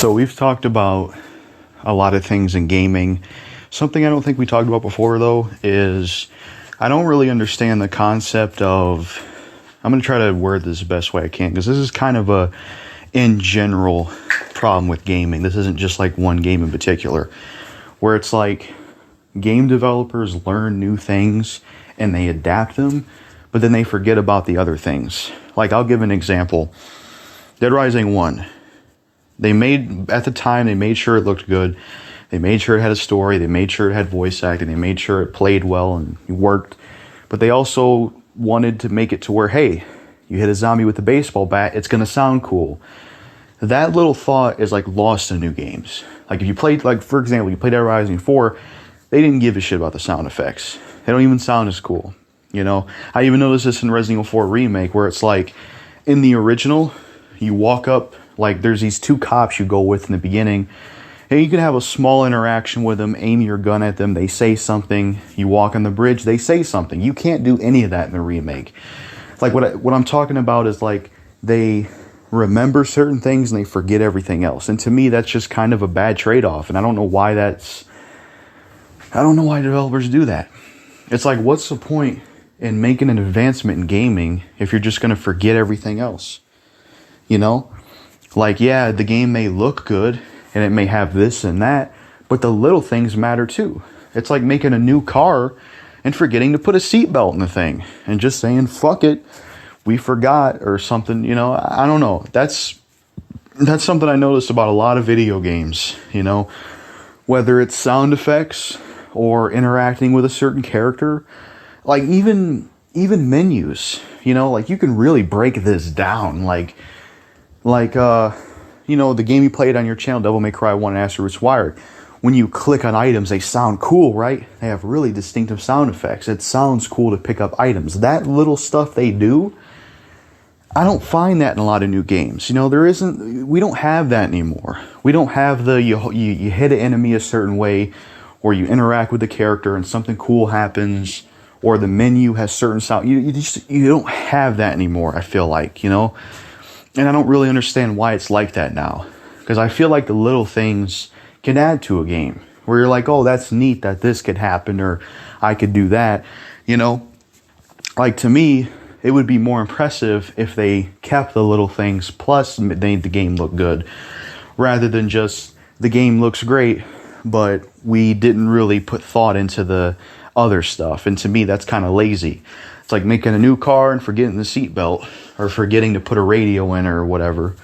So we've talked about a lot of things in gaming. Something I don't think we talked about before, though, is I don't really understand the concept of... I'm going to try to word this the best way I can, because this is kind of a, in general, problem with gaming. This isn't just like one game in particular, where it's like game developers learn new things and they adapt them, but then they forget about the other things. Like, I'll give an example. Dead Rising 1. At the time, they made sure it looked good. They made sure it had a story. They made sure it had voice acting. They made sure it played well and worked. But they also wanted to make it to where, hey, you hit a zombie with a baseball bat, it's going to sound cool. That little thought is like lost in new games. Like if you played, like for example, you played Dead Rising 4, they didn't give a shit about the sound effects. They don't even sound as cool. You know, I even noticed this in Resident Evil 4 Remake, where it's like, in the original, you walk up, like there's these two cops you go with in the beginning, and you can have a small interaction with them, aim your gun at them, they say something, you walk on the bridge, they say something. You can't do any of that in the remake. Like what I'm talking about is like they remember certain things and they forget everything else. And to me, that's just kind of a bad trade-off. And I don't know why developers do that. It's like, what's the point in making an advancement in gaming if you're just going to forget everything else? You know? Like, yeah, the game may look good and it may have this and that, but the little things matter too. It's like making a new car and forgetting to put a seatbelt in the thing and just saying, fuck it, we forgot or something, you know. I don't know. That's something I noticed about a lot of video games, you know, whether it's sound effects or interacting with a certain character, like even menus, you know, like you can really break this down. Like, you know, the game you played on your channel, Devil May Cry 1 and Asteroids Wired, when you click on items, they sound cool, right? They have really distinctive sound effects. It sounds cool to pick up items. That little stuff they do, I don't find that in a lot of new games. You know, we don't have that anymore. We don't have you hit an enemy a certain way, or you interact with the character and something cool happens, or the menu has certain sound. You don't have that anymore, I feel like, you know? And I don't really understand why it's like that now. Because I feel like the little things can add to a game. Where you're like, oh, that's neat that this could happen, or I could do that. You know? Like, to me, it would be more impressive if they kept the little things, plus made the game look good. Rather than just, the game looks great, but we didn't really put thought into the other stuff. And to me, that's kind of lazy. It's like making a new car and forgetting the seatbelt, or forgetting to put a radio in or whatever.